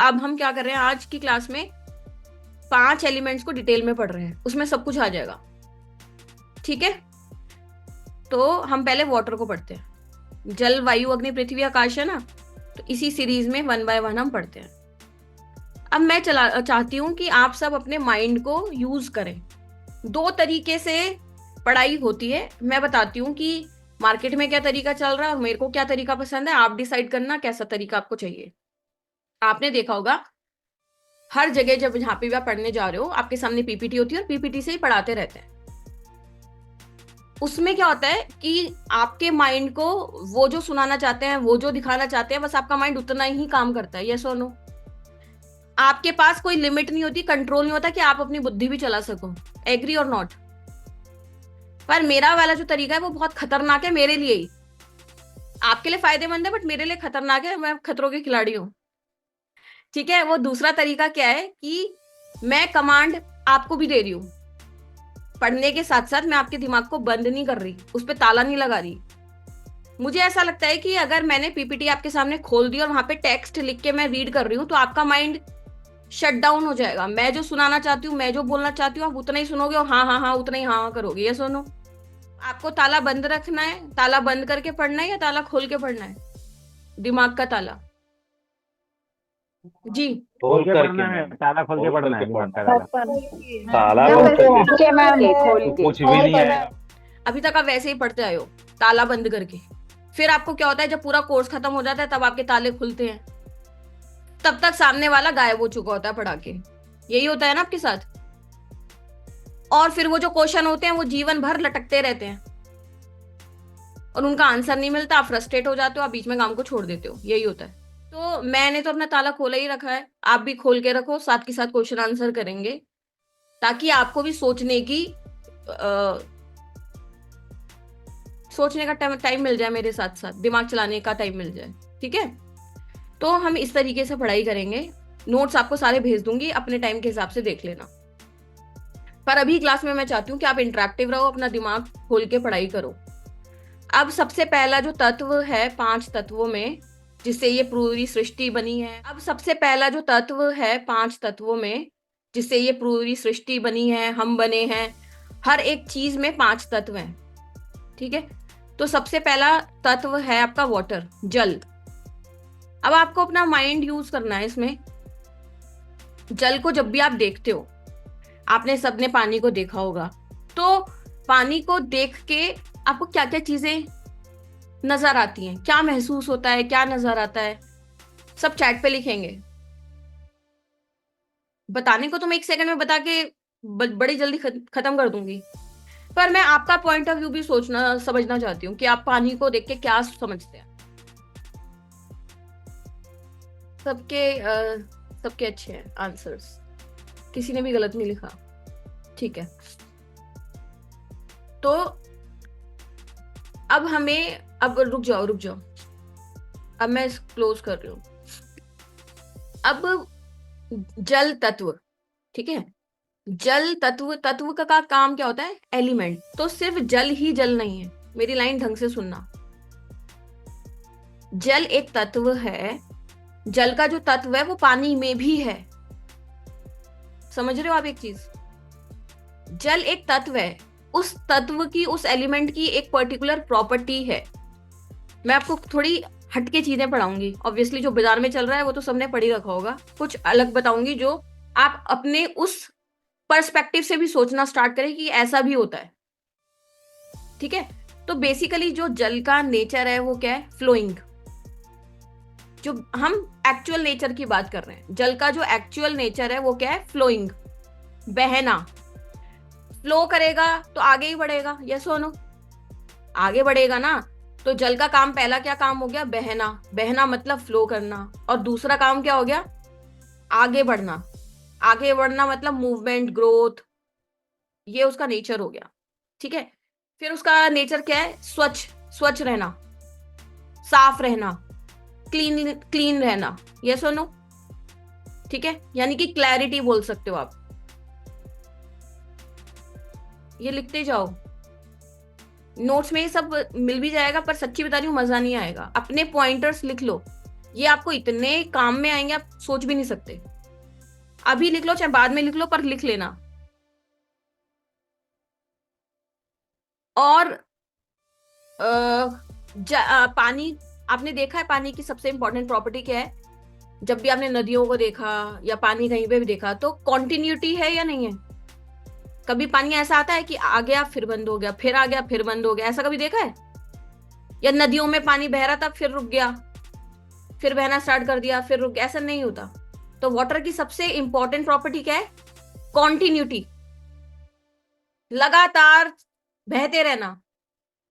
अब हम क्या कर रहे हैं, आज की क्लास में 5 एलिमेंट्स को डिटेल में पढ़ रहे हैं, उसमें सब कुछ आ जाएगा। ठीक है, तो हम पहले वाटर को पढ़ते हैं। जल, वायु, अग्नि, पृथ्वी, आकाश है ना, तो इसी सीरीज में 1 बाय 1 हम पढ़ते हैं। अब मैं चाहती हूं कि आप सब अपने माइंड को यूज करें। 2 तरीके से पढ़ाई होती है। मैं बताती हूँ कि मार्केट में क्या तरीका चल रहा है और मेरे को क्या तरीका पसंद है। आप डिसाइड करना कैसा तरीका आपको चाहिए। आपने देखा होगा हर जगह जब जहाँ पे भी आप पढ़ने जा रहे हो, आपके सामने पीपीटी होती है और पीपीटी से ही पढ़ाते रहते हैं। उसमें क्या होता है कि आपके माइंड को वो जो सुनाना चाहते हैं, वो जो दिखाना चाहते हैं, बस आपका माइंड उतना ही काम करता है। यस और नो? आपके पास कोई लिमिट नहीं होती, कंट्रोल नहीं होता कि आप अपनी बुद्धि भी चला सको। एग्री और नॉट? पर मेरा वाला जो तरीका है वो बहुत खतरनाक है मेरे लिए ही। आपके लिए फायदेमंद है बट मेरे लिए खतरनाक है। मैं खतरों की खिलाड़ी हूं। ठीक है, वो दूसरा तरीका क्या है कि मैं कमांड आपको भी दे रही हूं। पढ़ने के साथ साथ मैं आपके दिमाग को बंद नहीं कर रही, उस पर ताला नहीं लगा रही। मुझे ऐसा लगता है कि अगर मैंने पीपीटी आपके सामने खोल दी और वहां पे टेक्स्ट लिख के मैं रीड कर रही हूँ, तो आपका माइंड शट डाउन हो जाएगा। मैं जो सुनाना चाहती हूँ, मैं जो बोलना चाहती हूँ, आप उतना ही सुनोगे और हाँ हाँ हाँ उतना ही हाँ हाँ करोगे। ये सुनो, आपको ताला बंद रखना है, ताला बंद करके पढ़ना है या ताला खोल के पढ़ना है? दिमाग का ताला। जी। खोल खोल के करके पढ़ना है, मैम। ताला खोल के खोल पढ़ना करके है दिमाग पढ़ना का है। ताला। ताला मैम खोल वैसे करके खोल के मैम, खोल तो के। कुछ भी नहीं आएगा। अभी तक आप वैसे ही पढ़ते आए हो, ताला बंद करके। फिर आपको क्या होता है, जब पूरा कोर्स खत्म हो जाता है तब आपके ताले खुलते हैं। तब तक सामने वाला गायब हो चुका होता है पढ़ा के। यही होता है ना आपके साथ? और फिर वो जो क्वेश्चन होते हैं वो जीवन भर लटकते रहते हैं और उनका आंसर नहीं मिलता। आप फ्रस्ट्रेट हो जाते हो, आप बीच में काम को छोड़ देते हो। यही होता है। तो मैंने तो अपना ताला खोला ही रखा है, आप भी खोल के रखो। साथ के साथ क्वेश्चन आंसर करेंगे ताकि आपको भी सोचने का टाइम मिल जाए, मेरे साथ साथ दिमाग चलाने का टाइम मिल जाए। ठीक है, तो हम इस तरीके से पढ़ाई करेंगे। नोट्स आपको सारे भेज दूंगी, अपने टाइम के हिसाब से देख लेना। पर अभी क्लास में मैं चाहती हूँ कि आप इंटरेक्टिव रहो, अपना दिमाग खोल के पढ़ाई करो। अब सबसे पहला जो तत्व है 5 तत्वों में जिससे ये पूरी सृष्टि बनी है, अब सबसे पहला जो तत्व है 5 तत्वों में जिससे ये पूरी सृष्टि बनी है, हम बने हैं। हर एक चीज में 5 तत्व हैं। ठीक है, तो सबसे पहला तत्व है आपका वाटर, जल। अब आपको अपना माइंड यूज करना है इसमें। जल को जब भी आप देखते हो, आपने सबने पानी को देखा होगा, तो पानी को देख के आपको क्या क्या चीजें नजर आती हैं, क्या महसूस होता है, क्या नजर आता है, सब चैट पे लिखेंगे। बताने को तो मैं 1 सेकंड में बता के बड़ी जल्दी खत्म कर दूंगी, पर मैं आपका पॉइंट ऑफ व्यू भी सोचना समझना चाहती हूँ कि आप पानी को देख के क्या समझते हैं। सबके सबके अच्छे हैं आंसर्स, किसी ने भी गलत नहीं लिखा। ठीक है, तो अब हमें, अब रुक जाओ रुक जाओ, अब मैं क्लोज कर रही हूँ। अब जल तत्व, ठीक है, जल तत्व, तत्व का काम क्या होता है? एलिमेंट। तो सिर्फ जल ही जल नहीं है, मेरी लाइन ढंग से सुनना। जल एक तत्व है, जल का जो तत्व है वो पानी में भी है। समझ रहे हो आप एक चीज? जल एक तत्व है, उस तत्व की, उस एलिमेंट की एक पर्टिकुलर प्रॉपर्टी है। मैं आपको थोड़ी हटके चीजें पढ़ाऊंगी। ऑब्वियसली जो बाजार में चल रहा है वो तो सबने पढ़ ही रखा होगा। कुछ अलग बताऊंगी जो आप अपने उस पर्सपेक्टिव से भी सोचना स्टार्ट करें कि ऐसा भी होता है। ठीक है, तो बेसिकली जो जल का नेचर है वो क्या है? फ्लोइंग। जो हम एक्चुअल नेचर की बात कर रहे हैं, जल का जो एक्चुअल नेचर है वो क्या है? फ्लोइंग, बहना। फ्लो करेगा तो आगे ही बढ़ेगा। यस और नो? आगे बढ़ेगा ना। तो जल का काम, पहला क्या काम हो गया? बहना। बहना मतलब फ्लो करना। और दूसरा काम क्या हो गया? आगे बढ़ना। आगे बढ़ना मतलब मूवमेंट, ग्रोथ। ये उसका नेचर हो गया। ठीक है, फिर उसका नेचर क्या है? स्वच्छ, स्वच्छ रहना, साफ रहना, क्लीन क्लीन रहना। यस और नो? ठीक है, यानी कि क्लैरिटी बोल सकते हो आप। ये लिखते जाओ, नोट्स में ये सब मिल भी जाएगा, पर सच्ची बता रही हूँ मजा नहीं आएगा। अपने पॉइंटर्स लिख लो, ये आपको इतने काम में आएंगे आप सोच भी नहीं सकते। अभी लिख लो चाहे बाद में लिख लो, पर लिख लेना। और पानी, आपने देखा है पानी की सबसे इंपॉर्टेंट प्रॉपर्टी क्या है? जब भी आपने नदियों को देखा या पानी कहीं पे भी देखा तो कॉन्टिन्यूटी है या नहीं है? कभी पानी ऐसा आता है कि आ गया फिर बंद हो गया, फिर आ गया फिर बंद हो गया, ऐसा कभी देखा है? या नदियों में पानी बह रहा था फिर रुक गया, फिर बहना स्टार्ट कर दिया फिर रुक गया, ऐसा नहीं होता। तो वाटर की सबसे इंपॉर्टेंट प्रॉपर्टी क्या है? कॉन्टिन्यूटी, लगातार बहते रहना।